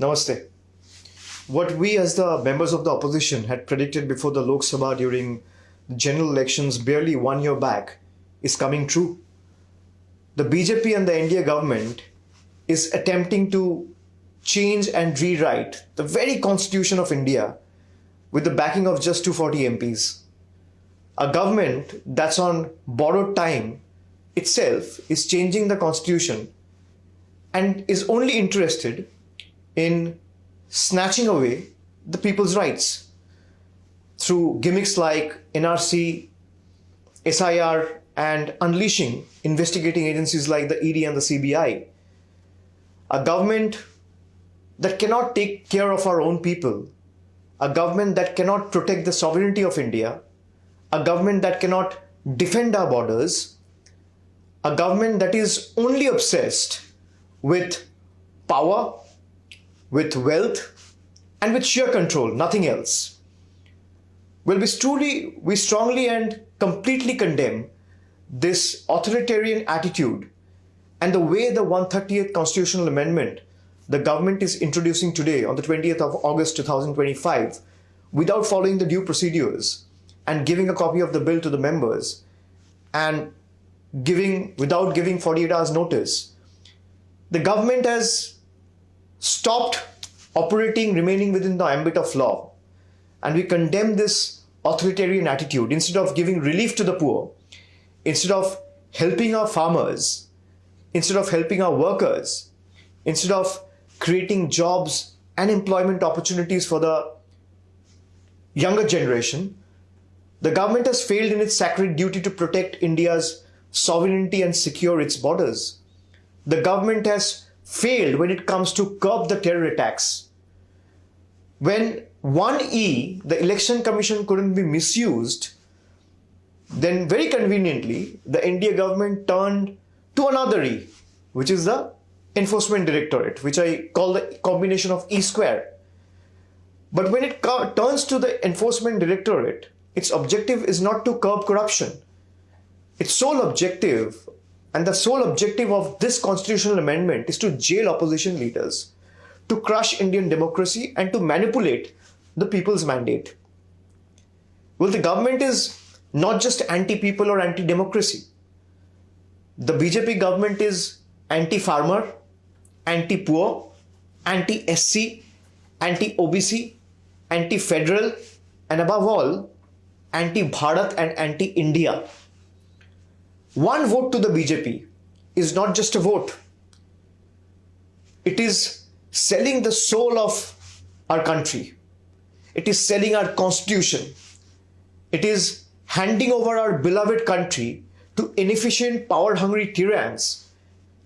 Namaste. What we as the members of the opposition had predicted before the Lok Sabha during the general elections barely 1 year back is coming true. The BJP and the NDA government is attempting to change and rewrite the very constitution of India with the backing of just 240 MPs. A government that's on borrowed time itself is changing the constitution and is only interested in snatching away the people's rights through gimmicks like NRC, SIR, and unleashing investigating agencies like the ED and the CBI. A government that cannot take care of our own people, a government that cannot protect the sovereignty of India, a government that cannot defend our borders, a government that is only obsessed with power, with wealth, and with sheer control, nothing else. Well, we strongly and completely condemn this authoritarian attitude and the way the 138th constitutional amendment the government is introducing today on the 20th of August 2025 without following the due procedures and giving a copy of the bill to the members and without giving 48 hours notice. The government has stopped operating, remaining within the ambit of law, and we condemn this authoritarian attitude. Instead of giving relief to the poor, instead of helping our farmers, instead of helping our workers, instead of creating jobs and employment opportunities for the younger generation, the government has failed in its sacred duty to protect India's sovereignty and secure its borders. The government has failed when it comes to curb the terror attacks. When 1E, the Election Commission, couldn't be misused, then very conveniently, the NDA government turned to another E, which is the Enforcement Directorate, which I call the combination of E square. But when it turns to the Enforcement Directorate, its objective is not to curb corruption. Its sole objective, and the sole objective of this constitutional amendment, is to jail opposition leaders, to crush Indian democracy, and to manipulate the people's mandate. Well, the government is not just anti-people or anti-democracy. The BJP government is anti-farmer, anti-poor, anti-SC, anti-OBC, anti-federal, and above all, anti-Bharat and anti-India. One vote to the BJP is not just a vote. It is selling the soul of our country. It is selling our constitution. It is handing over our beloved country to inefficient, power-hungry tyrants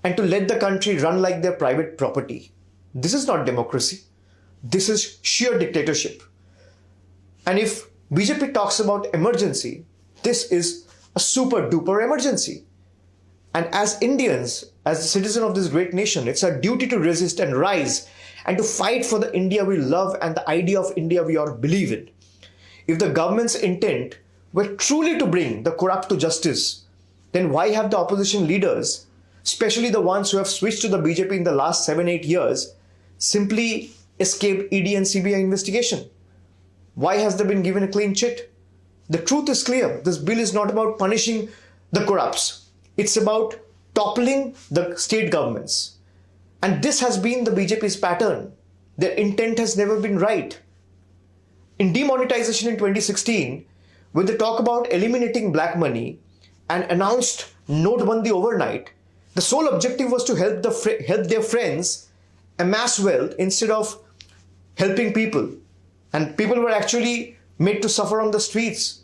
and to let the country run like their private property. This is not democracy. This is sheer dictatorship. And if BJP talks about emergency, this is a super duper emergency. And as Indians, as the citizens of this great nation, it's our duty to resist and rise and to fight for the India we love and the idea of India we all believe in. If the government's intent were truly to bring the corrupt to justice, then why have the opposition leaders, especially the ones who have switched to the BJP in the last 7-8 years, simply escaped ED and CBI investigation? Why has there been given a clean chit? The truth is clear. This bill is not about punishing the corrupts. It's about toppling the state governments. And this has been the BJP's pattern. Their intent has never been right. In demonetization in 2016, when they talk about eliminating black money and announced notebandi overnight, the sole objective was to help their friends amass wealth instead of helping people. And people were actually made to suffer on the streets,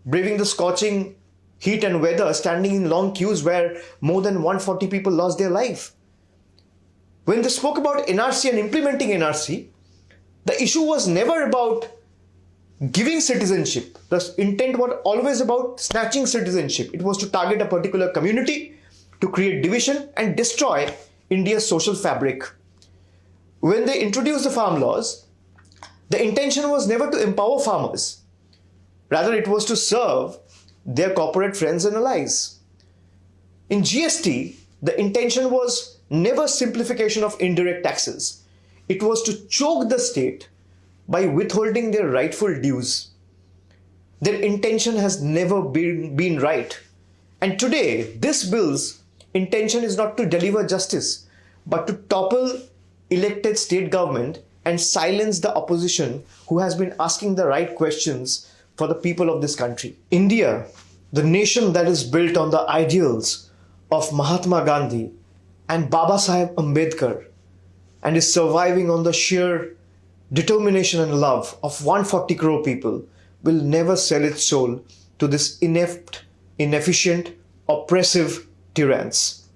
braving the scorching heat and weather, standing in long queues where more than 140 people lost their life. When they spoke about NRC and implementing NRC, the issue was never about giving citizenship. The intent was always about snatching citizenship. It was to target a particular community, to create division and destroy India's social fabric. When they introduced the farm laws, the intention was never to empower farmers. Rather, it was to serve their corporate friends and allies. In GST, the intention was never simplification of indirect taxes. It was to choke the state by withholding their rightful dues. Their intention has never been right. And today, this bill's intention is not to deliver justice, but to topple elected state government and silence the opposition who has been asking the right questions for the people of this country. India, the nation that is built on the ideals of Mahatma Gandhi and Baba Saheb Ambedkar and is surviving on the sheer determination and love of 140 crore people, will never sell its soul to this inept, inefficient, oppressive tyrants.